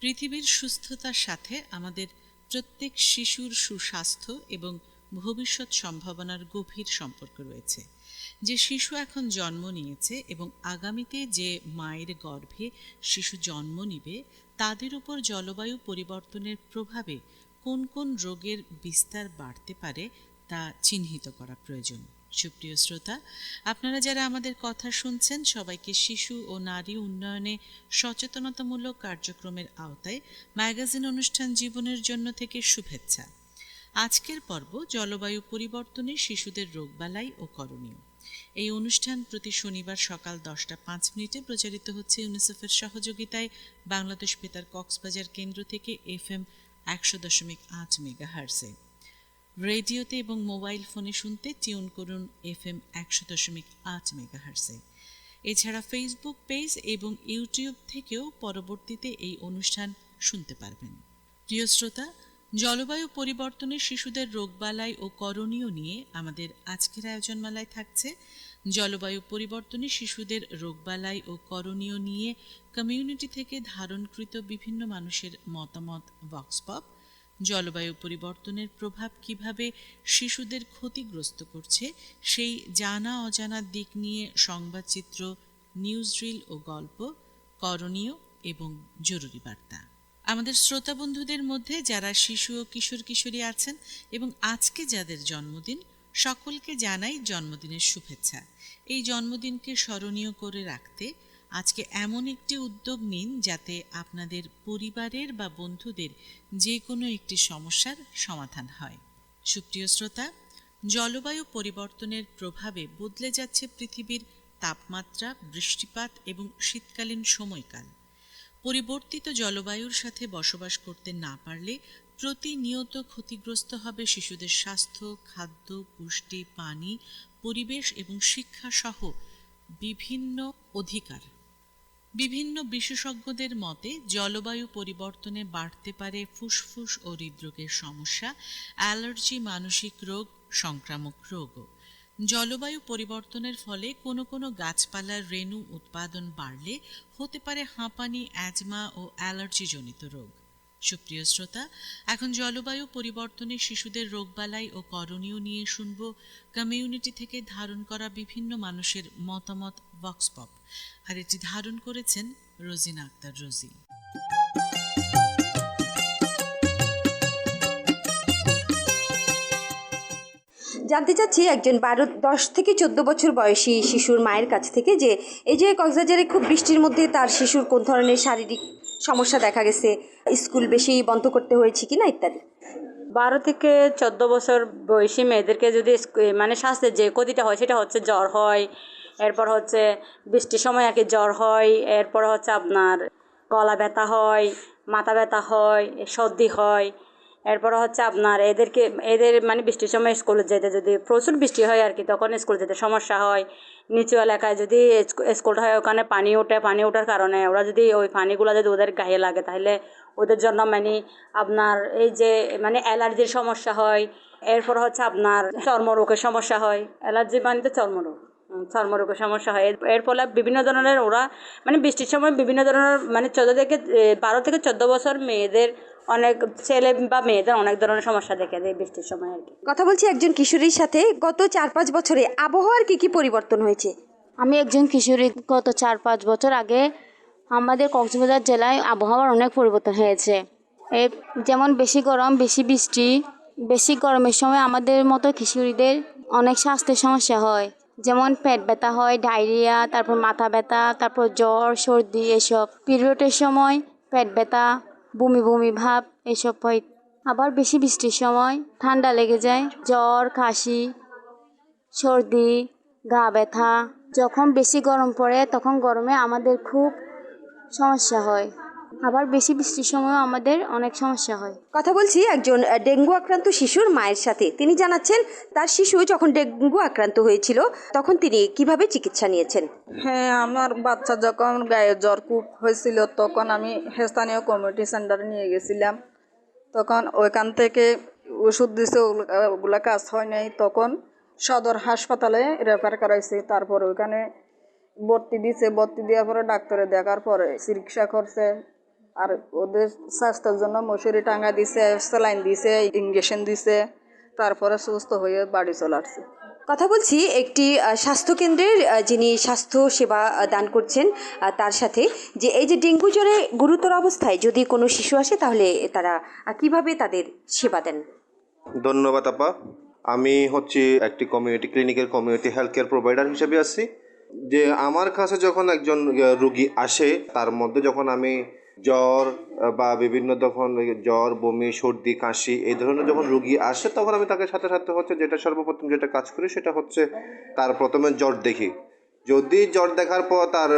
পৃথিবীর সুস্থতার সাথে আমাদের প্রত্যেক শিশুর সুস্বাস্থ্য এবং ভবিষ্যৎ সম্ভাবনার গভীর সম্পর্ক রয়েছে। যে শিশু এখন জন্ম নিয়েছে এবং আগামীতে যে মায়ের গর্ভে শিশু জন্ম নিবে, তাদের উপর জলবায়ু পরিবর্তনের প্রভাবে কোন কোন রোগের বিস্তার বাড়তে পারে তা চিহ্নিত করা প্রয়োজন। সুপ্রিয় শ্রোতা, আপনারা যারা আমাদের কথা শুনছেন, সবাইকে শিশু ও নারী উন্নয়নে সচেতনতামূলক কার্যক্রমের আওতায় ম্যাগাজিন অনুষ্ঠান জীবনের জন্য থেকে শুভেচ্ছা। আজকের পর্ব জলবায়ু পরিবর্তনে শিশুদের রোগবালাই ও করণীয়। এই অনুষ্ঠান প্রতি শনিবার সকাল 10:05 প্রচারিত হচ্ছে ইউনিসেফের সহযোগিতায় বাংলাদেশ বেতার কক্সবাজার কেন্দ্র থেকে FM 100.8 মেগাহার্টজে। রেডিওতে এবং মোবাইল ফোনে শুনতে টিউন করুন FM 100.8 মেগাহার্টজে। এছাড়া ফেসবুক পেজ এবং ইউটিউব থেকেও পরবর্তীতে এই অনুষ্ঠান শুনতে পারবেন। প্রিয় শ্রোতা, জলবায়ু পরিবর্তনে শিশুদের রোগবালাই ও করণীয় নিয়ে আমাদের আজকের আয়োজনমালায় থাকছে জলবায়ু পরিবর্তনে শিশুদের রোগবালাই ও করণীয় নিয়ে কমিউনিটি থেকে ধারণকৃত বিভিন্ন মানুষের মতামত ভক্স পপ, জলবায়ু পরিবর্তনের প্রভাব কিভাবে শিশুদের ক্ষতিগ্রস্ত করছে সেই জানা অজানা দিক নিয়ে সংবাদচিত্র, নিউজ রিল ও গল্প, করণীয় এবং জরুরি বার্তা। আমাদের শ্রোতা বন্ধুদের মধ্যে যারা শিশু ও কিশোর কিশোরী আছেন এবং আজকে যাদের জন্মদিন, সকলকে জানাই জন্মদিনের শুভেচ্ছা। এই জন্মদিনকে স্মরণীয় করে রাখতে আজকে এমন একটি উদ্যোগ নিন যাতে আপনাদের পরিবারের বা বন্ধুদের যে কোনো একটি সমস্যার সমাধান হয়। সুপ্রিয় শ্রোতা, জলবায়ু পরিবর্তনের প্রভাবে বদলে যাচ্ছে পৃথিবীর তাপমাত্রা, বৃষ্টিপাত এবং শীতকালীন সময়কাল। পরিবর্তিত জলবায়ুর সাথে বসবাস করতে না পারলে প্রতিনিয়ত ক্ষতিগ্রস্ত হবে শিশুদের স্বাস্থ্য, খাদ্য, পুষ্টি, পানি, পরিবেশ এবং শিক্ষা সহ বিভিন্ন অধিকার। বিভিন্ন বিশেষজ্ঞদের মতে জলবায়ু পরিবর্তনে বাড়তে পারে ফুসফুস ও হৃদরোগের সমস্যা, অ্যালার্জি, মানসিক রোগ, সংক্রামক রোগও। জলবায়ু পরিবর্তনের ফলে কোনো কোনো গাছপালার রেণু উৎপাদন বাড়লে হতে পারে হাঁপানি, অ্যাজমা ও অ্যালার্জিজনিত রোগ। সুপ্রিয় শ্রোতা, এখন জলবায়ু পরিবর্তনে শিশুদের রোগবালাই ও করণীয় নিয়ে শুনব কমিউনিটি থেকে ধারণ করা বিভিন্ন মানুষের মতামত ভক্স পপ। আর এটি ধারণ করেছেন রোজিনা আক্তার রোজি। জানতে চাচ্ছি একজন 10 থেকে 14 বছর বয়সী শিশুর মায়ের কাছ থেকে যে এই যে কক্সবাজারে খুব বৃষ্টির মধ্যে তার শিশুর কোন ধরনের শারীরিক সমস্যা দেখা গেছে, স্কুল বেশি বন্ধ করতে হয়েছে কিনা ইত্যাদি। 12 থেকে 14 বছর বয়সী মেয়েদেরকে যদি মানে স্বাস্থ্যের যে ক্ষতিটা হয় সেটা হচ্ছে জ্বর হয়, এরপর হচ্ছে বৃষ্টির সময় আর কি জ্বর হয়, এরপর হচ্ছে আপনার গলা ব্যথা হয়, মাথা ব্যথা হয়, সর্দি হয়, এরপর হচ্ছে আপনার এদের মানে বৃষ্টির সময় স্কুলে যেতে যদি প্রচুর বৃষ্টি হয় আর কি, তখন স্কুলে যেতে সমস্যা হয়। নিচু এলাকায় যদি স্কুলটা হয় ওখানে পানি ওঠার কারণে ওরা যদি ওই পানিগুলো যদি ওদের গায়ে লাগে তাহলে ওদের জন্য মানে আপনার এই যে মানে অ্যালার্জির সমস্যা হয়। এরপর হচ্ছে আপনার চর্মরোগের সমস্যা হয়। অ্যালার্জি মানে তো চর্মরোগের সমস্যা হয়। এর ফলে বিভিন্ন ধরনের ওরা মানে বৃষ্টির সময় বিভিন্ন ধরনের মানে 12 থেকে 14 বছর মেয়েদের, অনেক ছেলে বা মেয়েদের অনেক ধরনের সমস্যা দেখা দেয় বৃষ্টির সময় আর কি। কথা বলছি একজন কিশোরীর সাথে। গত 4-5 বছরে আবহাওয়ার কি পরিবর্তন হয়েছে? আমি একজন কিশোরী। গত 4-5 বছর আগে আমাদের কক্সবাজার জেলায় আবহাওয়ার অনেক পরিবর্তন হয়েছে। যেমন বেশি গরম, বেশি বৃষ্টি, বেশি গরমের সময় আমাদের মতো কিশোরীদের অনেক স্বাস্থ্যের সমস্যা হয়, যেমন পেট ব্যথা হয়, ডায়রিয়া, তারপর মাথা ব্যথা, তারপর জ্বর, সর্দি, এসব। পিরিয়ডের সময় পেট ব্যথা, বমি বমি ভাব এসব হয়। আবার বেশি বৃষ্টির সময় ঠান্ডা লেগে যায়, জ্বর, কাশি, সর্দি, গা ব্যথা। যখন বেশি গরম পড়ে তখন গরমে আমাদের খুব সমস্যা হয়। আবার বেশি বৃষ্টির সময় আমাদের অনেক সমস্যা হয়। কথা বলছি একজন ডেঙ্গু আক্রান্ত শিশুর মায়ের সাথে। তিনি জানাচ্ছেন তার শিশু যখন ডেঙ্গু আক্রান্ত হয়েছিল তখন তিনি কিভাবে চিকিৎসা নিয়েছেন। হ্যাঁ, আমার বাচ্চা যখন গায়ে জ্বর খুব হয়েছিল তখন আমি স্থানীয় কমিউনিটি সেন্টারে নিয়ে গেছিলাম। তখন ওইখান থেকে ওষুধ দিছে, ওগুলা কাজ হয় নাই। তখন সদর হাসপাতালে রেফার করাইছে। তারপর ওইখানে ভর্তি দিছে। ভর্তি দেওয়ার পরে ডাক্তারে দেখার পরে চিকিৎসা করছে। আর ওদের স্বাস্থ্যের জন্য মশুরি টাঙ্গা দিছে, স্যালাইন দিছে, ইঞ্জেকশন দিছে, তারপরে সুস্থ হয়ে বাড়ি চলে আসছে। কথা বলছি একটি স্বাস্থ্যকেন্দ্রের যিনি স্বাস্থ্য সেবা দান করছেন তার সাথে, যে এই যে ডেঙ্গু জ্বরে গুরুতর অবস্থায় যদি কোনো শিশু আসে তাহলে তারা কিভাবে তাদের সেবা দেন? ধন্যবাদ আপা। আমি হচ্ছি একটি কমিউনিটি ক্লিনিকের কমিউনিটি হেলথ কেয়ার প্রোভাইডার হিসেবে আছি। যে আমার কাছে যখন একজন রুগী আসে, তার মধ্যে যখন আমি জ্বর বা বিভিন্ন যখন জ্বর, বমি, সর্দি, কাশি এই ধরনের যখন রুগী আসে, তখন আমি তাকে সাথে সাথে হচ্ছে যেটা সর্বপ্রথম যেটা কাজ করি সেটা হচ্ছে তার প্রথমে জ্বর দেখি। যদি জ্বর দেখার পর তার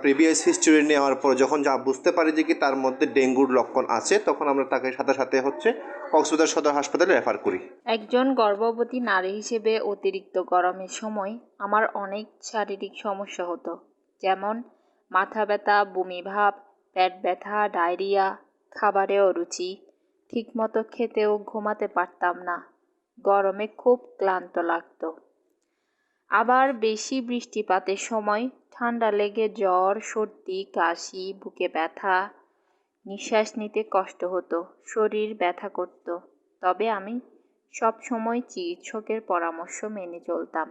প্রিভিয়াস হিস্ট্রি নেওয়ার পর যখন যা বুঝতে পারি যে কি তার মধ্যে ডেঙ্গুর লক্ষণ আছে, তখন আমরা তাকে সাথে সাথে হচ্ছে কক্সবাজার সদর হাসপাতালে রেফার করি। একজন গর্ভবতী নারী হিসেবে অতিরিক্ত গরমের সময় আমার অনেক শারীরিক সমস্যা হতো, যেমন মাথা ব্যথা, বমি ভাব, পেট ব্যথা, ডায়রিয়া, খাবারে অরুচি, ঠিকমতো খেতেও ঘুমাতে পারতাম না, গরমে খুব ক্লান্ত লাগতো। আবার বেশি বৃষ্টিপাতের সময় ঠান্ডা লেগে জ্বর, সর্দি, কাশি, বুকে ব্যথা, নিঃশ্বাস নিতে কষ্ট হতো, শরীর ব্যথা করত। তবে আমি সব সময় চিকিৎসকের পরামর্শ মেনে চলতাম,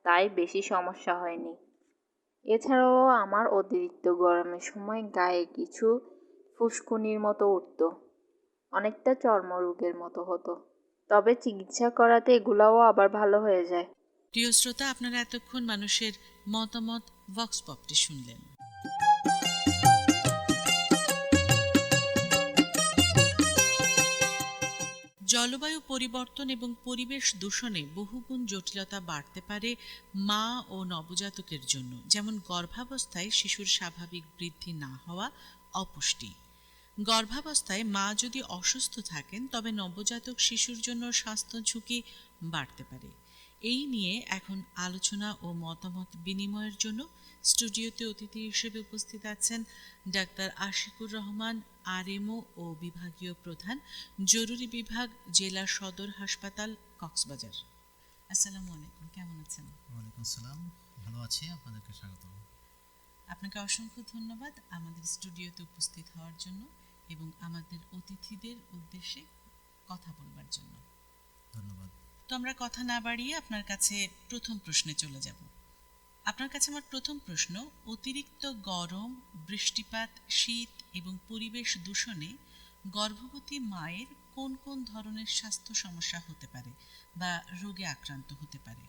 তাই বেশি সমস্যা হয়নি। এছাড়াও আমার অতিরিক্ত গরমের সময় গায়ে কিছু ফুসকুনির মতো উঠত, অনেকটা চর্মরোগের মতো হতো, তবে চিকিৎসা করাতে এগুলাও আবার ভালো হয়ে যায়। প্রিয় শ্রোতা, আপনারা এতক্ষণ মানুষের মতামত ভক্স পপটি শুনলেন। জলবায়ু পরিবর্তন এবং পরিবেশ দূষণে বহুগুণ জটিলতা বাড়তে পারে মা ও নবজাতকের জন্য, যেমন গর্ভাবস্থায় শিশুর স্বাভাবিক বৃদ্ধি না হওয়া, অপুষ্টি। গর্ভাবস্থায় মা যদি অসুস্থ থাকেন তবে নবজাতক শিশুর জন্য স্বাস্থ্য ঝুঁকি বাড়তে পারে। এই নিয়ে এখন আলোচনা ও মতামত বিনিময়ের জন্য স্টুডিওতে অতিথি হিসেবে উপস্থিত আছেন ডাক্তার আশিকুর রহমান, আরএমও ও বিভাগীয় প্রধান, জরুরি বিভাগ, জেলা সদর হাসপাতাল, কক্সবাজার। আসসালামু আলাইকুম, কেমন আছেন? ওয়ালাইকুম আসসালাম, ভালো আছি, আপনাদেরকে স্বাগত। আপনাকে অসংখ্য ধন্যবাদ আমাদের স্টুডিওতে উপস্থিত হওয়ার জন্য এবং আমাদের অতিথিদের উদ্দেশ্যে কথা বলবার জন্য। ধন্যবাদ। তো আমরা কথা না বাড়িয়ে আপনার কাছে প্রথম প্রশ্নে চলে যাব। আপনার কাছে আমার প্রথম প্রশ্ন, অতিরিক্ত গরম, বৃষ্টিপাত, শীত এবং পরিবেশ দূষণে গর্ভবতী মায়ের কোন কোন ধরনের স্বাস্থ্য সমস্যা হতে পারে বা রোগে আক্রান্ত হতে পারে?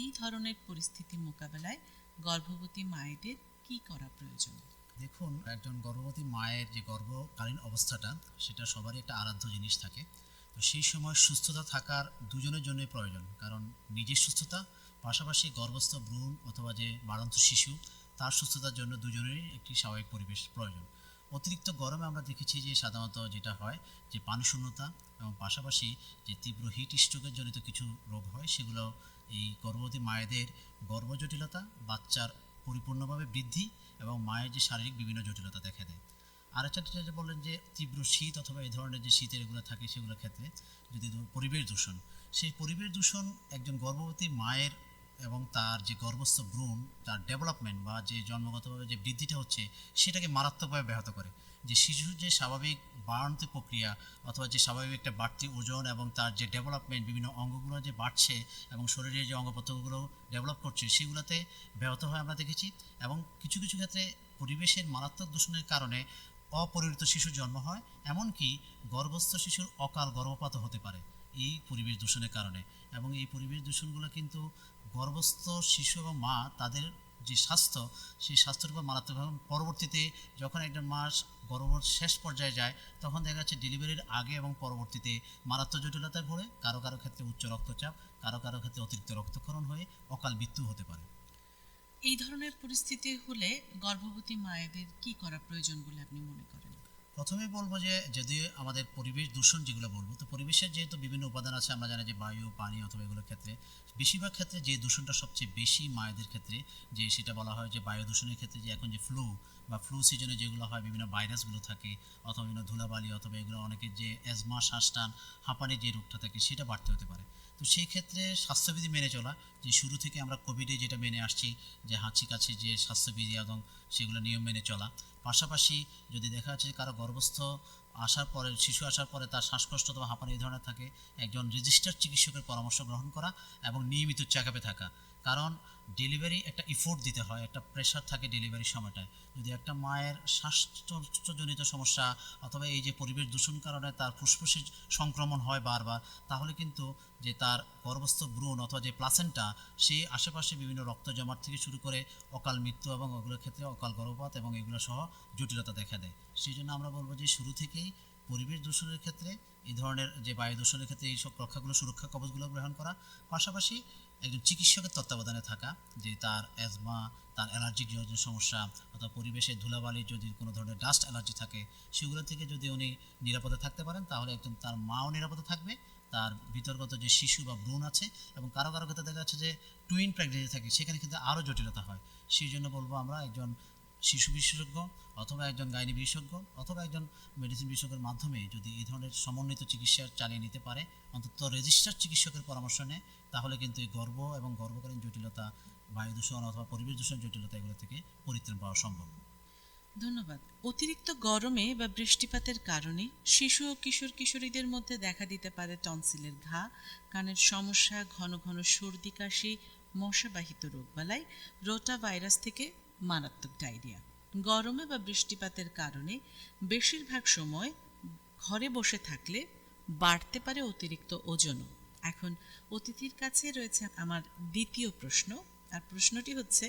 এই ধরনের পরিস্থিতি মোকাবেলায় গর্ভবতী মায়েদের কি করা প্রয়োজন? দেখুন, একজন গর্ভবতী মায়ের যে গর্ভকালীন অবস্থাটা, সেটা সবারই একটা আরাধ্য জিনিস থাকে। তো সেই সময় সুস্থতা থাকার দুজনের জন্যই প্রয়োজন, কারণ নিজের সুস্থতা, পাশাপাশি গর্ভস্থ ভ্রূণ অথবা যে বাড়ন্ত শিশু, তার সুস্থতার জন্য দুজনেরই একটি স্বাভাবিক পরিবেশ প্রয়োজন। অতিরিক্ত গরমে আমরা দেখেছি যে সাধারণত যেটা হয় যে পানিশূন্যতা এবং পাশাপাশি যে তীব্র হিট স্ট্রোকের জনিত কিছু রোগ হয়, সেগুলো এই গর্ভবতী মায়েদের গর্ভজটিলতা, বাচ্চার পরিপূর্ণভাবে বৃদ্ধি এবং মায়ের যে শারীরিক বিভিন্ন জটিলতা দেখা দেয়। আরেকটা যেটা বললেন যে তীব্র শীত অথবা এই ধরনের যে শীতের এগুলো থাকে, সেগুলোর ক্ষেত্রে যদি পরিবেশ দূষণ, সেই পরিবেশ দূষণ একজন গর্ভবতী মায়ের এবং তার যে গর্ভস্থ ভ্রূণ, তার ডেভেলপমেন্ট বা যে জন্মগতভাবে যে বৃদ্ধিটা হচ্ছে, সেটাকে মারাত্মকভাবে ব্যাহত করে। যে শিশুর যে স্বাভাবিক বাড়ন্ত প্রক্রিয়া অথবা যে স্বাভাবিক একটা বাড়তি ওজন এবং তার যে ডেভেলপমেন্ট, বিভিন্ন অঙ্গগুলো যে বাড়ছে এবং শরীরের যে অঙ্গ প্রত্যঙ্গগুলো ডেভেলপ করছে, সেগুলোতে ব্যাহত হয় আমরা দেখেছি। এবং কিছু কিছু ক্ষেত্রে পরিবেশের মারাত্মক দূষণের কারণে অপরিণত শিশুর জন্ম হয়, এমনকি গর্ভস্থ শিশুর অকাল গর্ভপাতও হতে পারে এই পরিবেশ দূষণের কারণে। এবং এই পরিবেশ দূষণগুলো কিন্তু গর্ভস্থ শিশু এবং মা, তাদের যে স্বাস্থ্য, সেই স্বাস্থ্যের উপর মারাত্মকভাবে পরবর্তীতে যখন একটা মাস গর্ভপাত শেষ পর্যায়ে যায়, তখন দেখা যাচ্ছে ডেলিভারির আগে এবং পরবর্তীতে মারাত্মক জটিলতায় ভরে কারো কারো ক্ষেত্রে উচ্চ রক্তচাপ, কারো কারো ক্ষেত্রে অতিরিক্ত রক্তক্ষরণ হয়ে অকাল মৃত্যু হতে পারে। এই ধরনের পরিস্থিতি হলে গর্ভবতী মায়েদের কি করা প্রয়োজন বলে আপনি মনে করেন? প্রথমে বলবো যে যদি আমাদের পরিবেশ দূষণ যেগুলো বলবো, তো পরিবেশের যেহেতু বিভিন্ন উপাদান আছে, আমরা জানি যে বায়ু, পানি অথবা এগুলোর ক্ষেত্রে বেশিরভাগ ক্ষেত্রে যে দূষণটা সবচেয়ে বেশি মায়েদের ক্ষেত্রে, যে সেটা বলা হয় যে বায়ু দূষণের ক্ষেত্রে যে এখন যে ফ্লু বা ফ্লু সিজনে যেগুলো হয় বিভিন্ন ভাইরাসগুলো থাকে অথবা বিভিন্ন ধুলাবালি অথবা এগুলো অনেকের যে অ্যাজমা শ্বাসটান হাঁপানির যে রোগটা থাকে সেটা বাড়তে হতে পারে। তো সেই ক্ষেত্রে স্বাস্থ্যবিধি মেনে চলা, যে শুরু থেকে আমরা কোভিডে যেটা মেনে আসছি যে হাঁচি কাছে যে স্বাস্থ্যবিধি এবং সেগুলো নিয়ম মেনে চলা, পাশাপাশি যদি দেখা যাচ্ছে কারো গর্ভস্থ আসার পরে শিশু আসার পরে তার শ্বাসকষ্ট অথবা হাঁপানি এই ধরনের থাকে, একজন রেজিস্টার্ড চিকিৎসকের পরামর্শ গ্রহণ করা এবং নিয়মিত চেক আপে থাকা। কারণ ডেলিভারি একটা ইফোর্ট দিতে হয়, একটা প্রেশার থাকে ডেলিভারির সময়টায়। যদি একটা মায়ের শ্বাসজনিত সমস্যা অথবা এই যে পরিবেশ দূষণ কারণে তার ফুসফুসে সংক্রমণ হয় বারবার, তাহলে কিন্তু যে তার গর্ভস্থ ভ্রূণ অথবা যে প্লাসেন্টা সেই আশেপাশে বিভিন্ন রক্ত জমাট থেকে শুরু করে অকাল মৃত্যু এবং ওগুলোর ক্ষেত্রে অকাল গর্ভপাত এবং এগুলো সহ জটিলতা দেখা দেয়। সেই জন্য আমরা বলবো যে শুরু থেকেই পরিবেশ দূষণের ক্ষেত্রে এই ধরনের যে বায়ু দূষণের ক্ষেত্রে এইসব সুরক্ষা কবচগুলো গ্রহণ করা, পাশাপাশি একজন চিকিৎসকের তত্ত্বাবধানে থাকা, যে তার অ্যাজমা, তার অ্যালার্জিক যে সমস্যা অথবা পরিবেশের ধুলাবালি যদি কোনো ধরনের ডাস্ট অ্যালার্জি থাকে সেগুলো থেকে যদি উনি নিরাপদে থাকতে পারেন তাহলে একদম তার মাও নিরাপদে থাকবে, তার ভিতরগত যে শিশু বা ভ্রূণ আছে, এবং কারো কারো ক্ষেত্রে দেখা যাচ্ছে যে টুইন প্রেগনেন্সি থাকে সেখানে কিন্তু আরও জটিলতা হয়। সেই জন্য বলবো আমরা একজন শিশু বিশেষজ্ঞ অথবা একজন গাইনি বিশেষজ্ঞ অথবা একজন মেডিসিন বিশেষজ্ঞের মাধ্যমে যদি এই ধরনের সমন্বিত চিকিৎসা চালিয়ে নিতে পারে, অন্তত রেজিস্টার্ড চিকিৎসকের পরামর্শ নেয়, তাহলে কিন্তু এই গর্ভ এবং গর্ভকালীন জটিলতা, বায়ু দূষণ অথবা পরিবেশ দূষণ জটিলতা এগুলো থেকে পরিত্রাণ পাওয়া সম্ভব। ধন্যবাদ। অতিরিক্ত গরমে বা বৃষ্টিপাতের কারণে শিশু ও কিশোর কিশোরীদের মধ্যে দেখা দিতে পারে টনসিলের ঘা, কানের সমস্যা, ঘন ঘন সর্দি কাশি, মশাবাহিত রোগবালাই, রোটা ভাইরাস থেকে মারাত্মক ডায়রিয়া। গরমে বা বৃষ্টিপাতের কারণে বেশিরভাগ সময় ঘরে বসে থাকলে বাড়তে পারে অতিরিক্ত ওজনও। এখন অতিথির কাছে রয়েছে আমার দ্বিতীয় প্রশ্ন, আর প্রশ্নটি হচ্ছে,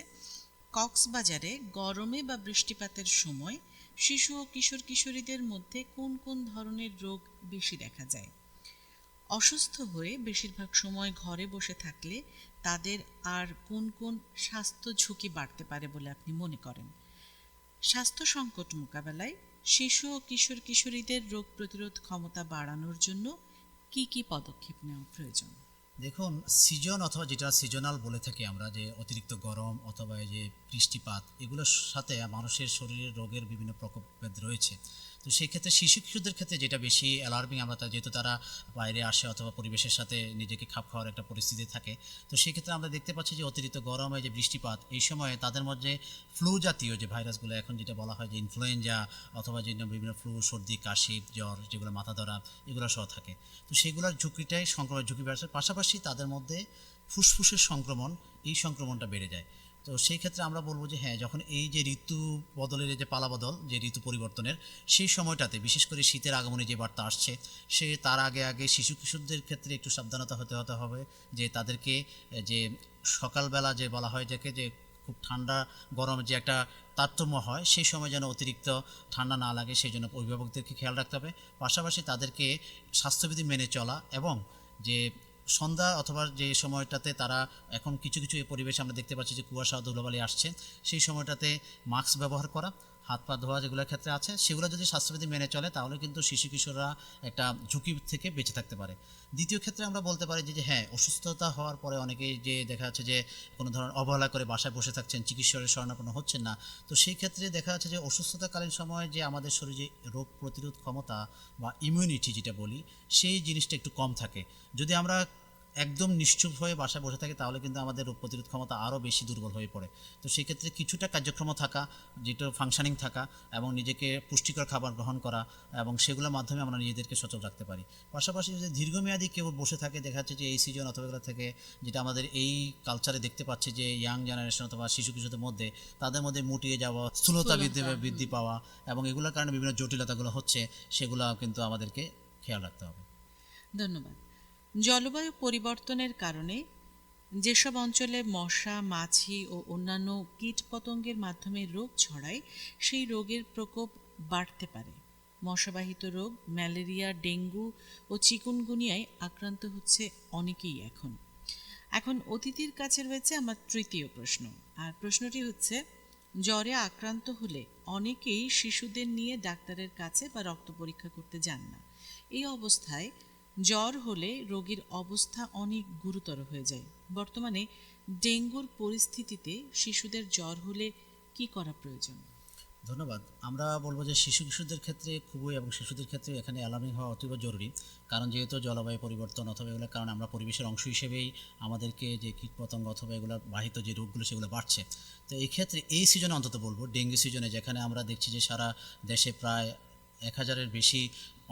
কক্সবাজারে গরমে বা বৃষ্টিপাতের সময় শিশু ও কিশোর কিশোরীদের মধ্যে কোন কোন ধরনের রোগ বেশি দেখা যায়? অসুস্থ হয়ে বেশিরভাগ সময় ঘরে বসে থাকলে তাদের আর কোন কোন স্বাস্থ্য ঝুঁকি বাড়তে পারে বলে আপনি মনে করেন? স্বাস্থ্য সংকট মোকাবেলায় শিশু ও কিশোর কিশোরীদের রোগ প্রতিরোধ ক্ষমতা বাড়ানোর জন্য কি কি পদক্ষেপ নেওয়া প্রয়োজন? দেখুন, সিজন অথবা যেটা সিজনাল বলে থাকি আমরা, যে অতিরিক্ত গরম অথবা এই যে বৃষ্টিপাত, এগুলোর সাথে মানুষের শরীরে রোগের বিভিন্ন প্রকোপভেদ রয়েছে। তো সেই ক্ষেত্রে শিশু কিশোরদের ক্ষেত্রে যেটা বেশি অ্যালার্মিং আমরা যেহেতু তারা বাইরে আসে অথবা পরিবেশের সাথে নিজেকে খাপ খাওয়ার একটা পরিস্থিতি থাকে, তো সেই ক্ষেত্রে আমরা দেখতে পাচ্ছি যে অতিরিক্ত গরম, এই যে বৃষ্টিপাত, এই সময়ে তাদের মধ্যে ফ্লু জাতীয় যে ভাইরাসগুলো এখন যেটা বলা হয় যে ইনফ্লুয়েঞ্জা অথবা যে বিভিন্ন ফ্লু, সর্দি, কাশি, জ্বর, যেগুলো মাথা ধরা, এগুলো সহ থাকে। তো সেগুলোর ঝুঁকিটাই সংক্রমণের ঝুঁকি বাড়ছে, পাশাপাশি তাদের মধ্যে ফুসফুসের সংক্রমণ, এই সংক্রমণটা বেড়ে যায়। তো সেই ক্ষেত্রে আমরা বলবো যে হ্যাঁ, যখন এই যে ঋতু বদলের যে পালা বদল, যে ঋতু পরিবর্তনের সেই সময়টাতে, বিশেষ করে শীতের আগমনে যে বার্তা আসছে, সে তার আগে আগে শিশু কিশোরদের ক্ষেত্রে একটু সাবধানতা হতে হবে, যে তাদেরকে যে সকালবেলা যে বলা হয় যাকে, যে খুব ঠান্ডা গরম যে একটা তারতম্য হয়, সেই সময় যেন অতিরিক্ত ঠান্ডা না লাগে, সেই জন্য অভিভাবকদেরকে খেয়াল রাখতে হবে। পাশাপাশি তাদেরকে স্বাস্থ্যবিধি মেনে চলা, এবং যে সন্ধ্যা অথবা যে সময়টাতে তারা, এখন কিছু কিছু এই পরিবেশে আমরা দেখতে পাচ্ছি যে কুয়াশা ধুলোবালি আসছে, সেই সময়টাতে মাস্ক ব্যবহার করা, হাত পা ধোয়া যেগুলোর ক্ষেত্রে আছে, সেগুলো যদি স্বাস্থ্যবিধি মেনে চলে তাহলে কিন্তু শিশু কিশোররা একটা ঝুঁকি থেকে বেঁচে থাকতে পারে। দ্বিতীয় ক্ষেত্রে আমরা বলতে পারি যে হ্যাঁ, অসুস্থতা হওয়ার পরে অনেকেই যে দেখা যাচ্ছে যে কোনো ধরনের অবহেলা করে বাসায় বসে থাকছেন, চিকিৎসকের শরণাপন্ন হচ্ছেন না। তো সেই ক্ষেত্রে দেখা যাচ্ছে যে অসুস্থতাকালীন সময়ে যে আমাদের শরীরে রোগ প্রতিরোধ ক্ষমতা বা ইমিউনিটি যেটা বলি, সেই জিনিসটা একটু কম থাকে। যদি আমরা একদম নিশ্চুপ হয়ে বাসায় বসে থাকি তাহলে কিন্তু আমাদের রোগ প্রতিরোধ ক্ষমতা আরও বেশি দুর্বল হয়ে পড়ে। তো সেই ক্ষেত্রে কিছুটা কার্যক্রম থাকা, যেটা ফাংশনিং থাকা, এবং নিজেকে পুষ্টিকর খাবার গ্রহণ করা, এবং সেগুলোর মাধ্যমে আমরা নিজেদেরকে সচল রাখতে পারি। পাশাপাশি যদি দীর্ঘমেয়াদী কেউ বসে থাকে, দেখা যাচ্ছে যে এই সিজন অথবা এগুলো থেকে, যেটা আমাদের এই কালচারে দেখতে পাচ্ছি যে ইয়াং জেনারেশন অথবা শিশু কিশোরদের মধ্যে, তাদের মধ্যে মুটিয়ে যাওয়া, স্থূলতা বৃদ্ধি পাওয়া, এবং এগুলোর কারণে বিভিন্ন জটিলতাগুলো হচ্ছে, সেগুলো কিন্তু আমাদেরকে খেয়াল রাখতে হবে। ধন্যবাদ। জলবায়ু পরিবর্তনের কারণে যেসব অঞ্চলে মশা, মাছি ও অন্যান্য কীটপতঙ্গের মাধ্যমে রোগ ছড়ায়, সেই রোগের প্রকোপ বাড়তে পারে। মশাবাহিত রোগ, ম্যালেরিয়া, ডেঙ্গু ও চিকুনগুনিয়ায় আক্রান্ত হচ্ছে অনেকেই এখন অতিথির কাছে রয়েছে আমার তৃতীয় প্রশ্ন, আর প্রশ্নটি হচ্ছে, জ্বরে আক্রান্ত হলে অনেকেই শিশুদের নিয়ে ডাক্তারের কাছে বা রক্ত পরীক্ষা করতে যান না। এই অবস্থায় জ্বর হলে রোগীর অবস্থা অনেক গুরুতর হয়ে যায়। বর্তমানে ডেঙ্গুর পরিস্থিতিতে শিশুদের জ্বর হলে কি করা প্রয়োজন? ধন্যবাদ। আমরা বলবো যে শিশু কিশোরদের ক্ষেত্রে খুবই এবং শিশুদের ক্ষেত্রে এখানে অ্যালার্মিং হওয়া অতীব জরুরি। কারণ যেহেতু জলবায়ু পরিবর্তন অথবা এগুলোর কারণে আমরা পরিবেশের অংশ হিসেবেই আমাদেরকে যে কীটপতঙ্গ অথবা এগুলোর বাহিত যে রোগগুলো সেগুলো বাড়ছে। তো এই ক্ষেত্রে এই সিজনে অন্তত বলবো, ডেঙ্গু সিজনে যেখানে আমরা দেখছি যে সারা দেশে প্রায় 1000-এর বেশি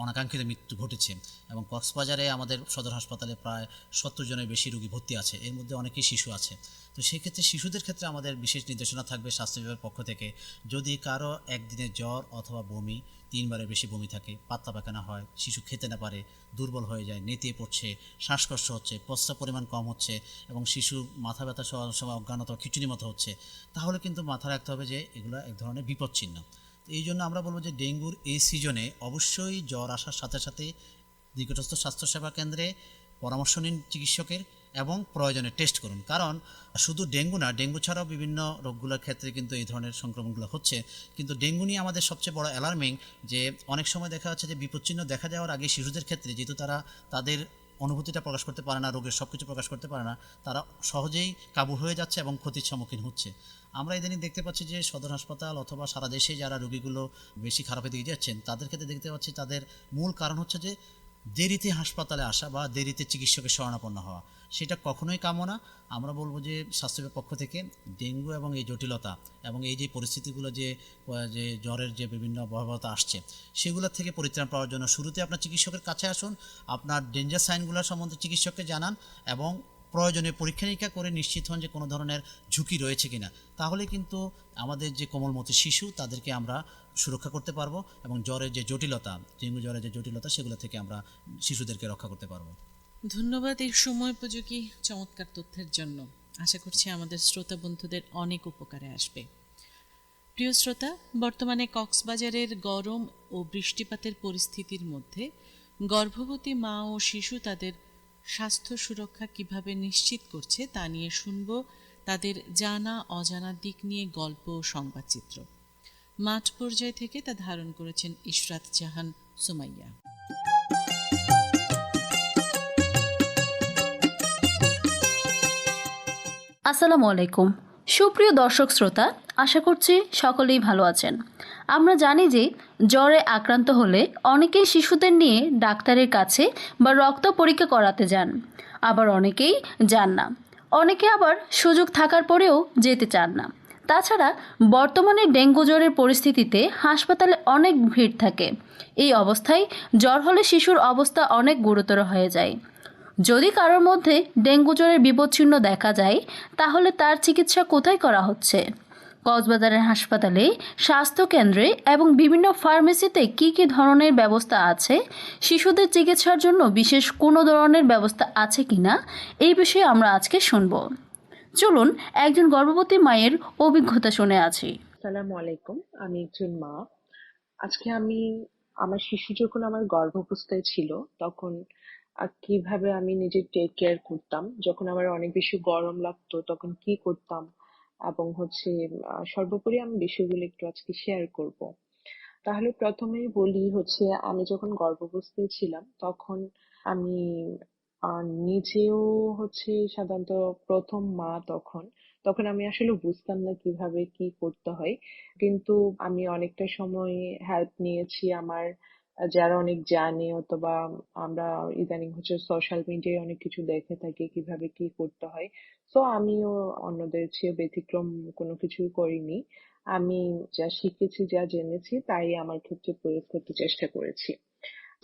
অনাকাঙ্ক্ষিত মৃত্যু ঘটেছে এবং কক্সবাজারে আমাদের সদর হাসপাতালে প্রায় 70 জনের বেশি রোগী ভর্তি আছে, এর মধ্যে অনেকেই শিশু আছে। তো সেক্ষেত্রে শিশুদের ক্ষেত্রে আমাদের বিশেষ নির্দেশনা থাকবে স্বাস্থ্য বিভাগের পক্ষ থেকে, যদি কারো একদিনে জ্বর অথবা বমি, 3বারের বেশি বমি থাকে, পাতলা পায়খানা হয়, শিশু খেতে না পারে, দুর্বল হয়ে যায়, নেতিয়ে পড়ছে, শ্বাসকষ্ট হচ্ছে, প্রস্রাব পরিমাণ কম হচ্ছে এবং শিশু মাথা ব্যথা সহ সময় অজ্ঞান অথবা খিচুড়ি মতো হচ্ছে, তাহলে কিন্তু মাথায় রাখতে হবে যে এগুলো এক ধরনের বিপদচিহ্ন। এই জন্য আমরা বলবো যে ডেঙ্গুর এই সিজনে অবশ্যই জ্বর আসার সাথে সাথে নিকটস্থ স্বাস্থ্যসেবা কেন্দ্রে পরামর্শ নিন চিকিৎসকের এবং প্রয়োজনে টেস্ট করুন। কারণ শুধু ডেঙ্গু না, ডেঙ্গু ছাড়াও বিভিন্ন রোগগুলোর ক্ষেত্রে কিন্তু এই ধরনের সংক্রমণগুলো হচ্ছে। কিন্তু ডেঙ্গু নিয়ে আমাদের সবচেয়ে বড় অ্যালার্মিং যে অনেক সময় দেখা যাচ্ছে যে বিপদচিহ্ন দেখা যাওয়ার আগে শিশুদের ক্ষেত্রে, যেহেতু তারা তাদের অনুভূতিটা প্রকাশ করতে পারে না, রোগের সব কিছু প্রকাশ করতে পারে না, তারা সহজেই কাবু হয়ে যাচ্ছে এবং ক্ষতির সম্মুখীন হচ্ছে। আমরা ইদানিং দেখতে পাচ্ছি যে সদর হাসপাতাল অথবা সারা দেশে যারা রোগীগুলো বেশি খারাপের দিকে যাচ্ছেন তাদের ক্ষেত্রে দেখতে পাচ্ছি তাদের মূল কারণ হচ্ছে যে দেরিতে হাসপাতালে আসা বা দেরিতে চিকিৎসকের শরণাপন্ন হওয়া। সেটা কখনোই কাম্য না। আমরা বলবো যে স্বাস্থ্য বিভাগের পক্ষ থেকে ডেঙ্গু এবং এই জটিলতা এবং এই যে পরিস্থিতিগুলো যে জ্বরের যে বিভিন্ন ভয়াবহতা আসছে সেগুলোর থেকে পরিত্রাণ পাওয়ার জন্য শুরুতে আপনার চিকিৎসকের কাছে আসুন, আপনার ডেঞ্জার সাইনগুলো সম্বন্ধে চিকিৎসককে জানান এবং প্রয়োজনে পরীক্ষা নিরীক্ষা করে নিশ্চিত হন যে কোনো ধরনের ঝুঁকি রয়েছে কিনা। তাহলে কিন্তু আমাদের যে কোমলমতি শিশু তাদেরকে আমরা সুরক্ষা করতে পারবো এবং জ্বরের যে জটিলতা, ডেঙ্গু জ্বরের যে জটিলতা সেগুলো থেকে আমরা শিশুদেরকে রক্ষা করতে পারবো। ধন্যবাদ এই সময় উপযোগী চমৎকার তথ্যের জন্য। আশা করছি আমাদের শ্রোতা বন্ধুদের অনেক উপকারে আসবে। প্রিয় শ্রোতা, বর্তমানে কক্সবাজারের গরম ও বৃষ্টিপাতের পরিস্থিতির মধ্যে গর্ভবতী মা ও শিশু তাদের স্বাস্থ্য সুরক্ষা কিভাবে নিশ্চিত করছে তা নিয়ে শুনব তাদের জানা অজানা দিক নিয়ে গল্প ও সংবাদচিত্র। মাঠ পর্যায় থেকে তা ধারণ করেছেন ইশরাত জাহান সুমাইয়া। আসসালামু আলাইকুম সুপ্রিয় দর্শক শ্রোতা, আশা করছি সকলেই ভালো আছেন। আমরা জানি যে জ্বরে আক্রান্ত হলে অনেকেই শিশুদের নিয়ে ডাক্তারের কাছে বা রক্ত পরীক্ষা করাতে যান, আবার অনেকেই যান না, অনেকে আবার সুযোগ থাকার পরেও যেতে চান না। তাছাড়া বর্তমানে ডেঙ্গু জ্বরের পরিস্থিতিতে হাসপাতালে অনেক ভিড় থাকে। এই অবস্থায় জ্বর হলে শিশুর অবস্থা অনেক গুরুতর হয়ে যায়। যদি কারোর মধ্যে ডেঙ্গু জ্বরের বিপদচিহ্ন দেখা যায় তাহলে তার চিকিৎসা কোথায় করা হচ্ছে? কক্সবাজারের হাসপাতালে, স্বাস্থ্যকেন্দ্রে এবং বিভিন্ন ফার্মেসিতে কী কী ধরনের ব্যবস্থা আছে? শিশুদের চিকিৎসার জন্য বিশেষ কোনো ধরনের ব্যবস্থা আছে কিনা, এই বিষয়ে আমরা আজকে শুনব। চলুন একজন গর্ভবতী মায়ের অভিজ্ঞতা শুনে আছি। আসসালামু আলাইকুম, আমি একজন মা। আজকে আমি আমার শিশু যখন আমার গর্ভাবস্থায় ছিল তখন কিভাবে আমি নিজের টেক কেয়ার করতাম, যখন আমার অনেক বেশি গরম লাগতো তখন কি করতাম, এবং সর্বোপরি আমি বিষয়গুলো একটু আজকে শেয়ার করব। তাহলে প্রথমেই বলি আমি যখন গর্ভাবস্থায় ছিলাম তখন আমি নিজেও সাধারণত প্রথম মা, তখন তখন আমি আসলে বুঝতাম না কিভাবে কি করতে হয়। কিন্তু আমি অনেকটা সময় হেল্প নিয়েছি আমার যারা অনেক জানে, অথবা আমরা ইদানিং সোশ্যাল মিডিয়ায় অনেক কিছু দেখে থাকি কিভাবে কি করতে হয়। তো আমিও অন্যদের চেয়ে ব্যতিক্রম কোনো কিছুই করিনি। আমি যা শিখেছি, যা জেনেছি তাই আমার ক্ষেত্রে প্রয়োগ করতে চেষ্টা করেছি।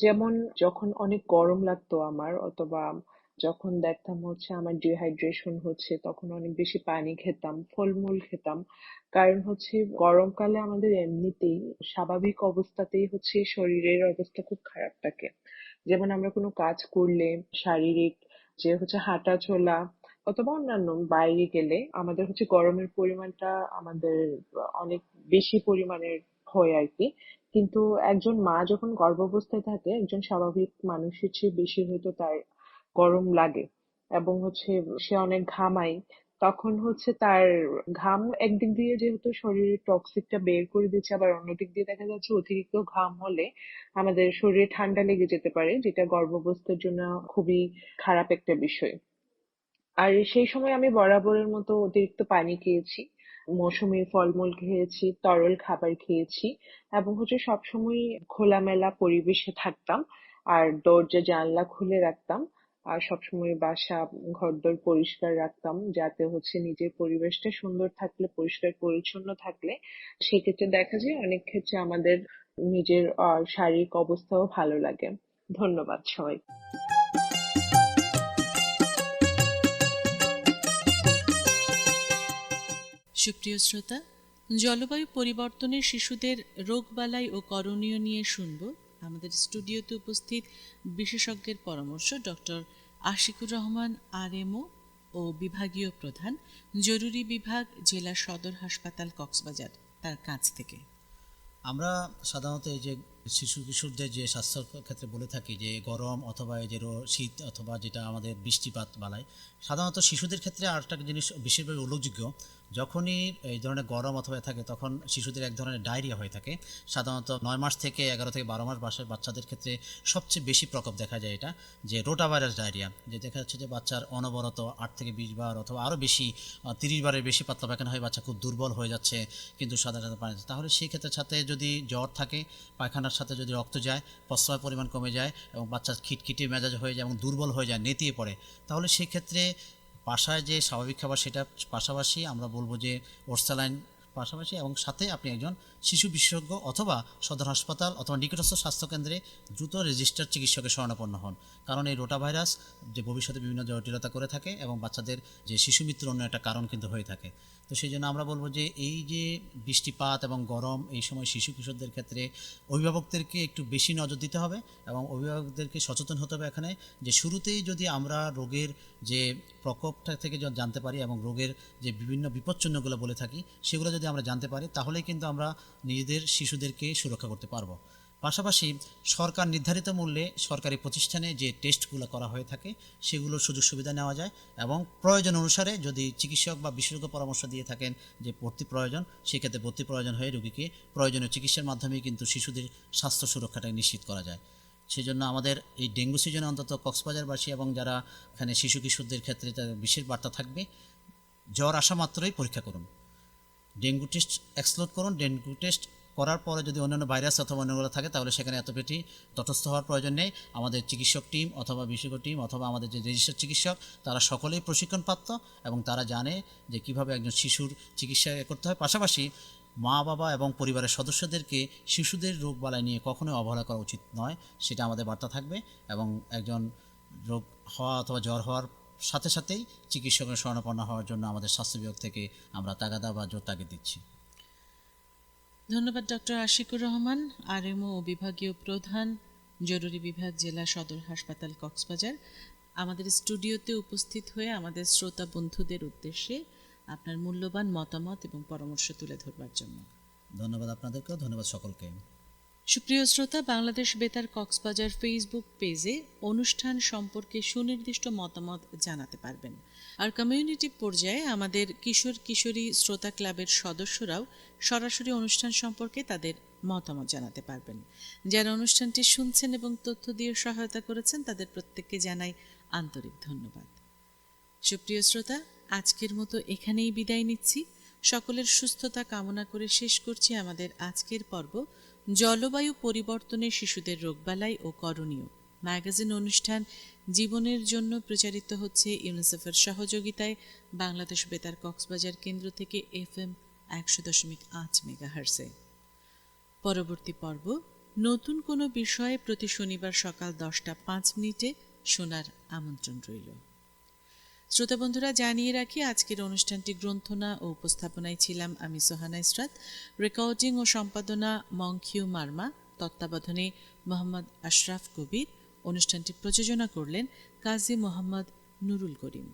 যেমন যখন অনেক গরম লাগতো আমার, অথবা যখন দেখতাম আমার ডিহাইড্রেশন হচ্ছে, তখন অনেক বেশি পানি খেতাম, ফলমূল খেতাম। কারণ গরমকালে আমাদের এমনিতেই স্বাভাবিক অবস্থাতেই শরীরের অবস্থা খুব খারাপ থাকে। যেমন আমরা কোনো কাজ করলে শারীরিক যে হাঁটা চলা অথবা অন্যান্য বাইরে গেলে আমাদের গরমের পরিমাণটা আমাদের অনেক বেশি পরিমাণের হয় আর কি। কিন্তু একজন মা যখন গর্ভাবস্থায় থাকে, একজন স্বাভাবিক মানুষের চেয়ে বেশি হয়তো তার গরম লাগে, এবং সে অনেক ঘামায়। তখন তার ঘাম একদিক দিয়ে যেহেতু শরীরের টক্সিকটা বের করে দিচ্ছে, আবার অন্যদিক দিয়ে দেখা যাচ্ছে অতিরিক্ত ঘাম হলে আমাদের শরীরে ঠান্ডা লেগে যেতে পারে, যেটা গর্ভাবস্থার জন্য খুবই খারাপ একটা বিষয়। আর সেই সময় আমি বরাবরের মতো অতিরিক্ত পানি খেয়েছি। মৌসুমী ফলমূল খেয়েছি, তরল খাবার খেয়েছি এবং সবসময় খোলামেলা পরিবেশে থাকতাম। আর দরজা জানলা খুলে রাখতাম। আর সবসময় বাসা ঘরদোর পরিষ্কার রাখতাম, যাতে নিজের পরিবেশটা সুন্দর থাকলে, পরিষ্কার পরিচ্ছন্ন থাকলে সেক্ষেত্রে দেখা যায় অনেক ক্ষেত্রে আমাদের নিজের শারীরিক অবস্থাও ভালো লাগে। ধন্যবাদ সবাই। সুপ্রিয় শ্রোতা, জলবায়ু পরিবর্তনে শিশুদের রোগবালাই ও করণীয় নিয়ে শুনব আমাদের স্টুডিওতে উপস্থিত বিশেষজ্ঞের পরামর্শ ডক্টর আশিকুর রহমান আরএমও ও বিভাগীয় প্রধান, জরুরি বিভাগ, জেলা সদর হাসপাতাল, কক্সবাজার, তার কাছ থেকে। আমরা সাধারণত এই যে শিশু কিশোরদের যে স্বাস্থ্যের ক্ষেত্রে বলে থাকি যে গরম অথবা এই যে শীত অথবা যেটা আমাদের বৃষ্টিপাত বালায়, সাধারণত শিশুদের ক্ষেত্রে আরেকটা জিনিস বিশেষভাবে উল্লেখযোগ্য, যখনই এই ধরনের গরম অথবা থাকে তখন শিশুদের এক ধরনের ডায়রিয়া হয়ে থাকে। সাধারণত 9 মাস থেকে 11 থেকে 12 মাস বয়সের বাচ্চাদের ক্ষেত্রে সবচেয়ে বেশি প্রকোপ দেখা যায় এটা, যে রোটাভাইরাস ডায়রিয়া, যে দেখা যাচ্ছে যে বাচ্চার অনবরত 8 থেকে 20 বার অথবা আরও বেশি 30 বারের বেশি পাতলা পায়খানা হয়ে বাচ্চা খুব দুর্বল হয়ে যাচ্ছে, কিন্তু সাধারণত পানি। তাহলে সেই ক্ষেত্রে সাথে যদি জ্বর থাকে, পায়খানার সাথে যদি রক্ত যায়, প্রস্রাবের পরিমাণ কমে যায় এবং বাচ্চা খিটখিটে মেজাজ হয়ে যায় এবং দুর্বল হয়ে যায়, নেতিয়ে পড়ে, তাহলে সেই ক্ষেত্রে বাসায় যে স্বাভাবিক খাবার সেটার পাশাপাশি আমরা বলবো যে ওরসালাইন পাশাপাশি এবং সাথে আপনি একজন শিশু বিশেষজ্ঞ অথবা সদর হাসপাতাল অথবা নিকটস্থ স্বাস্থ্যকেন্দ্রে দ্রুত রেজিস্টার চিকিৎসকের শরণাপন্ন হন, কারণ এই রোটা ভাইরাস যে ভবিষ্যতে বিভিন্ন জটিলতা করে থাকে এবং বাচ্চাদের যে শিশু মৃত্যুর অন্য একটা কারণ কিন্তু হয়ে থাকে। তো সেই জন্য আমরা বলবো যে এই যে বৃষ্টিপাত এবং গরম, এই সময় শিশু কিশোরদের ক্ষেত্রে অভিভাবকদেরকে একটু বেশি নজর দিতে হবে এবং অভিভাবকদেরকে সচেতন হতে হবে এখানে, যে শুরুতেই যদি আমরা রোগের যে প্রকোপটা থেকে জানতে পারি এবং রোগের যে বিভিন্ন বিপদচিহ্নগুলো বলে থাকি সেগুলো যদি আমরা জানতে পারি, তাহলেই কিন্তু আমরা নিজেদের শিশুদেরকে সুরক্ষা করতে পারবো। পাশাপাশি সরকার নির্ধারিত মূল্যে সরকারি প্রতিষ্ঠানে যে টেস্টগুলো করা হয়ে থাকে সেগুলোর সুযোগ সুবিধা নেওয়া যায় এবং প্রয়োজন অনুসারে যদি চিকিৎসক বা বিশেষজ্ঞ পরামর্শ দিয়ে থাকেন যে ভর্তি প্রয়োজন, সেক্ষেত্রে ভর্তি প্রয়োজন হয়ে রোগীকে প্রয়োজনীয় চিকিৎসার মাধ্যমে কিন্তু শিশুদের স্বাস্থ্য সুরক্ষাটা নিশ্চিত করা যায়। সেই জন্য আমাদের এই ডেঙ্গু সিজনে অন্তত কক্সবাজারবাসী এবং যারা এখানে শিশু কিশোরদের ক্ষেত্রে তাদের বিশেষ বার্তা থাকবে, জ্বর আসা মাত্রই পরীক্ষা করুন, ডেঙ্গু টেস্ট এক্সক্লুড করুন। ডেঙ্গু টেস্ট করার পরে যদি অন্যান্য ভাইরাস অথবা অন্যগুলো থাকে তাহলে সেখানে এত বেশি তটস্থ হওয়ার প্রয়োজন নেই। আমাদের চিকিৎসক টিম অথবা বিশেষজ্ঞ টিম অথবা আমাদের যে রেজিস্টার্ড চিকিৎসক, তারা সকলেই প্রশিক্ষণপ্রাপ্ত এবং তারা জানে যে কীভাবে একজন শিশুর চিকিৎসা করতে হয়। পাশাপাশি মা বাবা এবং পরিবারের সদস্যদেরকে শিশুদের রোগবালাই নিয়ে কখনোই অবহেলা করা উচিত নয়, সেটা আমাদের বার্তা থাকবে। এবং একজন রোগ হওয়া অথবা জ্বর হওয়ার সাথে সাথেই চিকিৎসকের শরণাপন্ন হওয়ার জন্য আমাদের স্বাস্থ্য বিভাগ থেকে আমরা তাগাদা বা জোর তাগিদ দিচ্ছি। ধন্যবাদ ডক্টর আশিকুর রহমান, আরএমও ও বিভাগীয় প্রধান, জরুরি বিভাগ, জেলা সদর হাসপাতাল, কক্সবাজার, আমাদের স্টুডিওতে উপস্থিত হয়ে আমাদের শ্রোতা বন্ধুদের উদ্দেশ্যে আপনার মূল্যবান মতামত এবং পরামর্শ তুলে ধরবার জন্য। ধন্যবাদ আপনাদেরকেও, ধন্যবাদ সকলকে। সুপ্রিয় শ্রোতা, বাংলাদেশ বেতার কক্সবাজার ফেসবুক পেজে অনুষ্ঠান সম্পর্কে সুনির্দিষ্ট মতামত জানাতে পারবেন। আর কমিউনিটি পর্যায়ে আমাদের কিশোর কিশোরী শ্রোতা ক্লাবের সদস্যরাও সরাসরি অনুষ্ঠান সম্পর্কে তাদের মতামত জানাতে পারবেন। যারা অনুষ্ঠানটি শুনছেন এবং তথ্য দিয়ে সহায়তা করেছেন তাদের প্রত্যেককে জানাই আন্তরিক ধন্যবাদ। সুপ্রিয় শ্রোতা, আজকের মতো এখানেই বিদায় নিচ্ছি। সকলের সুস্থতা কামনা করে শেষ করছি আমাদের আজকের পর্ব, জলবায়ু পরিবর্তনে শিশুদের রোগবালাই ও করণীয়। ম্যাগাজিন অনুষ্ঠান জীবনের জন্য প্রচারিত হচ্ছে ইউনিসেফের সহযোগিতায় বাংলাদেশ বেতার কক্সবাজার কেন্দ্র থেকে FM 100.8 মেগাহার্টজে। পরবর্তী পর্ব নতুন কোনো বিষয়ে প্রতি শনিবার সকাল 10:05 শোনার আমন্ত্রণ রইল। শ্রোতা বন্ধুরা, জানিয়ে রাখি আজকের অনুষ্ঠানটি গ্রন্থনা ও উপস্থাপনায় ছিলাম আমি সোহানা ইসরাত, রেকর্ডিং ও সম্পাদনা মংখিউ মার্মা, তত্ত্বাবধানে মোহাম্মদ আশরাফ কবির। অনুষ্ঠানটি প্রযোজনা করলেন কাজী মোহাম্মদ নুরুল করিম।